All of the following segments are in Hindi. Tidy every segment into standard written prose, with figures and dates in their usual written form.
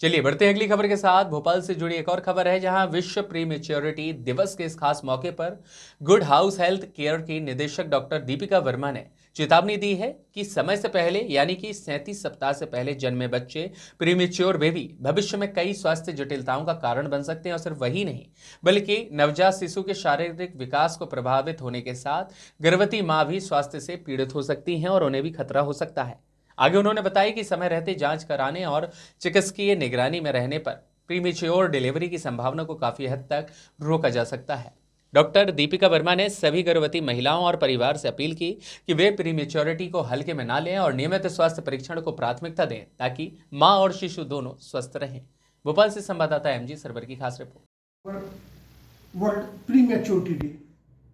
चलिए बढ़ते हैं अगली खबर के साथ। भोपाल से जुड़ी एक और खबर है, जहां विश्व प्री मैच्योरिटी दिवस के इस खास मौके पर गुड हाउस हेल्थ केयर की निदेशक डॉक्टर दीपिका वर्मा ने चेतावनी दी है कि समय से पहले यानी कि 37 सप्ताह से पहले जन्मे बच्चे प्रीमेच्योर बेबी भविष्य में कई स्वास्थ्य जटिलताओं का कारण बन सकते हैं। और सिर्फ वही नहीं, बल्कि नवजात शिशु के शारीरिक विकास को प्रभावित होने के साथ गर्भवती माँ भी स्वास्थ्य से पीड़ित हो सकती हैं और उन्हें भी खतरा हो सकता है। आगे उन्होंने बताया कि समय रहते जांच कराने और चिकित्सकीय निगरानी में रहने पर प्रीमेच्योर डिलीवरी की संभावना को काफी हद तक रोका जा सकता है। डॉक्टर दीपिका वर्मा ने सभी गर्भवती महिलाओं और परिवार से अपील की कि वे प्रीमेच्योरिटी को हल्के में ना लें और नियमित स्वास्थ्य परीक्षण को प्राथमिकता दें, ताकि मां और शिशु दोनों स्वस्थ रहें। भोपाल से संवाददाता एमजी सरवर की खास रिपोर्ट। World prematurity day,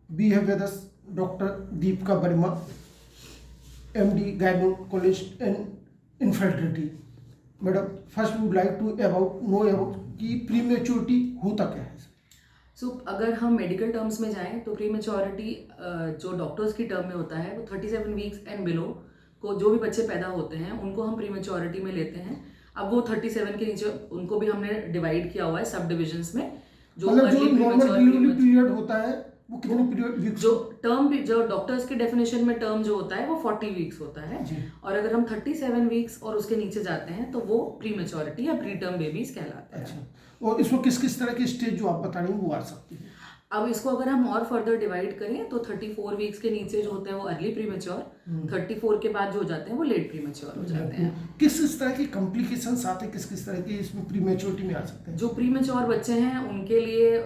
we have with us doctor Deepika Verma, MD gynecologist and infertility. Madam, first would like to know about कि प्रीमेच्योरिटी होता क्या है। अगर हम मेडिकल टर्म्स में जाएं तो प्रीमेच्योरिटी जो डॉक्टर्स की टर्म में होता है वो 37 वीक्स एंड बिलो को जो भी बच्चे पैदा होते हैं उनको हम प्रीमेच्योरिटी में लेते हैं। अब वो 37 के नीचे उनको भी हमने डिवाइड किया हुआ है सब डिविजन्स में। जो नॉर्मल डिलीवरी पीरियड होता है वो कितने पीरियड वीक्स? जो डॉक्टर्स की डेफिनेशन में टर्म जो होता है वो 40 वीक्स होता है। और अगर हम 37 वीक्स और उसके नीचे जाते हैं तो वो प्रीमेच्योरिटी या प्री टर्म बेबीज कहलाते हैं। अच्छा, और इसको किस किस तरह की स्टेज जो आप बता रही हैं वो आ सकती है? अब इसको अगर हम और फर्दर डिवाइड करें तो 34 वीक्स के नीचे जो होते हैं वो अर्ली प्रीमेच्योर, 34 के बाद जो हो जाते हैं वो लेट प्रीमेच्योर हो जाते हैं। किस तरह की कॉम्प्लिकेशंस आते हैं, किस तरह की इसमें प्रीमेच्योरिटी में आ सकते हैं? जो प्रीमेच्योर बच्चे हैं उनके लिए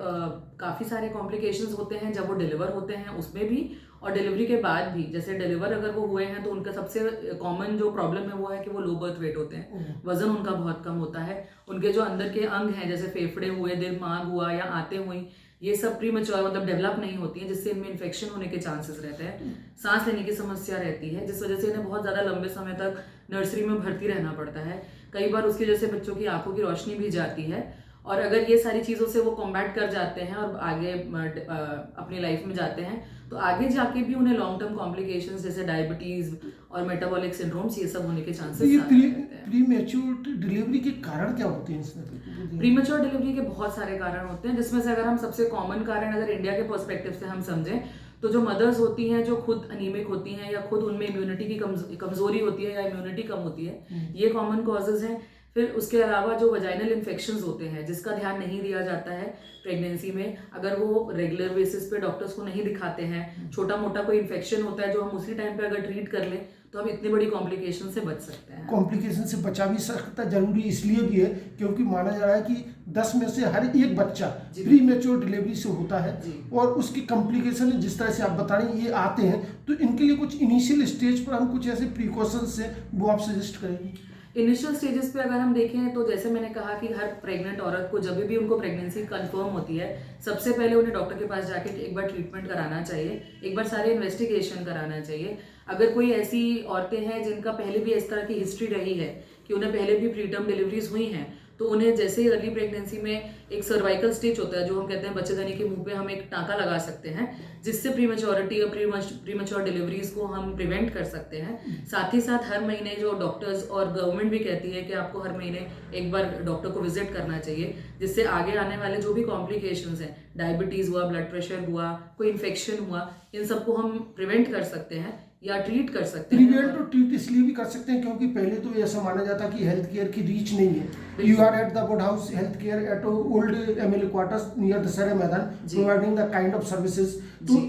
काफ़ी सारे कॉम्प्लिकेशंस होते हैं जब वो डिलीवर होते हैं उसमें भी, और डिलीवरी के बाद भी। जैसे डिलीवर अगर वो हुए हैं तो उनका सबसे कॉमन जो प्रॉब्लम है वो है कि वो लो बर्थ वेट होते हैं, वजन उनका बहुत कम होता है। उनके जो अंदर के अंग हैं जैसे फेफड़े हुए, दिमाग हुआ या आंतें हुई, ये सब प्रीमेच्योर मतलब डेवलप नहीं होती हैं, जिससे इनमें इन्फेक्शन होने के चांसेस रहते हैं। सांस लेने की समस्या रहती है जिस वजह से इन्हें बहुत ज़्यादा लंबे समय तक नर्सरी में भर्ती रहना पड़ता है। कई बार उसकी वजह से बच्चों की आंखों की रोशनी भी जाती है। और अगर ये सारी चीज़ों से वो कॉम्बैट कर जाते हैं और आगे अपनी लाइफ में जाते हैं तो आगे जाके भी उन्हें लॉन्ग टर्म कॉम्प्लिकेशंस जैसे डायबिटीज़ और मेटाबॉलिक सिंड्रोम्स ये सब होने के चांसेस रहते हैं। प्रीमेच्योर डिलीवरी के कारण क्या होते हैं इसमें? प्रीमेच्योर डिलीवरी के बहुत सारे कारण होते हैं, जिसमें से अगर हम सबसे कॉमन कारण अगर इंडिया के पर्सपेक्टिव से हम समझें तो जो मदर्स होती हैं जो खुद अनीमिक होती हैं या खुद उनमें इम्यूनिटी की कमजोरी होती है या इम्यूनिटी कम होती है, ये कॉमन कॉजेज हैं। फिर उसके अलावा जो वजाइनल इन्फेक्शंस होते हैं जिसका ध्यान नहीं दिया जाता है प्रेगनेंसी में, अगर वो रेगुलर बेसिस पे डॉक्टर्स को नहीं दिखाते हैं, छोटा मोटा कोई इन्फेक्शन होता है जो हम उसी टाइम पे अगर ट्रीट कर लें तो हम इतनी बड़ी कॉम्प्लिकेशन से बच सकते हैं। कॉम्प्लिकेशन से बचा भी सकता जरूरी इसलिए भी है क्योंकि माना जा रहा है कि 10 में से हर एक बच्चा प्री मैच्योर डिलीवरी से होता है, और उसकी कॉम्प्लिकेशन जिस तरह से आप बता रहे हैं ये आते हैं, तो इनके लिए कुछ इनिशियल स्टेज पर हम कुछ ऐसे प्रिकॉशंस है वो आप सजेस्ट करेंगे? इनिशियल स्टेजेस पे अगर हम देखें तो जैसे मैंने कहा कि हर प्रेग्नेंट औरत को जब भी उनको प्रेगनेंसी कंफर्म होती है सबसे पहले उन्हें डॉक्टर के पास जाके एक बार ट्रीटमेंट कराना चाहिए, एक बार सारे इन्वेस्टिगेशन कराना चाहिए। अगर कोई ऐसी औरतें हैं जिनका पहले भी इस तरह की हिस्ट्री रही है कि उन्हें पहले भी प्रीटर्म डिलीवरीज हुई हैं, तो उन्हें जैसे ही अर्ली प्रेगनेंसी में एक सर्वाइकल स्टेज होता है जो हम कहते हैं बच्चेदानी के मुंह पे हम एक टाँका लगा सकते हैं, जिससे प्रीमेच्योरिटी और प्रीमेच्योर डिलीवरीज को हम प्रिवेंट कर सकते हैं। साथ ही साथ हर महीने जो डॉक्टर्स और गवर्नमेंट भी कहती है कि आपको हर महीने एक बार डॉक्टर को विजिट करना चाहिए, जिससे आगे आने वाले जो भी कॉम्प्लिकेशंस हैं, डायबिटीज़ हुआ, ब्लड प्रेशर हुआ, कोई इन्फेक्शन हुआ, इन सबको हम प्रिवेंट कर सकते हैं या ट्रीट कर सकते हैं। प्रिवेंट और ट्रीट इसलिए भी कर सकते हैं क्योंकि पहले तो ऐसा माना जाता कि हेल्थ केयर की रीच नहीं है। You are at the good house health care at old MLA quarters near Dussehra Maidan providing the kind of services. तो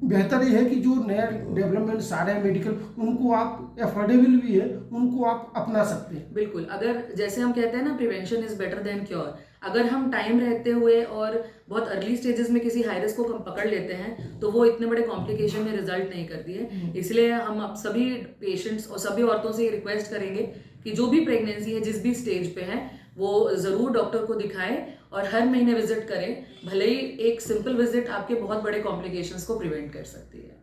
बेहतर ये है कि जो नया डेवलपमेंट सारे हैं मेडिकल, उनको आप अफोर्डेबल भी है, उनको आप अपना सकते हैं। बिल्कुल, अगर जैसे हम कहते हैं ना prevention is better than cure, अगर हम टाइम रहते हुए और बहुत अर्ली स्टेजेस में किसी हाई रिस्क को हम पकड़ लेते हैं तो वो इतने बड़े कॉम्प्लिकेशन में रिजल्ट नहीं करती है। इसलिए हम अब सभी पेशेंट्स और सभी औरतों से ये रिक्वेस्ट करेंगे कि जो भी प्रेगनेंसी है जिस भी स्टेज पे है वो ज़रूर डॉक्टर को दिखाएं और हर महीने विजिट करें। भले ही एक सिंपल विजिट आपके बहुत बड़े कॉम्प्लिकेशंस को प्रिवेंट कर सकती है।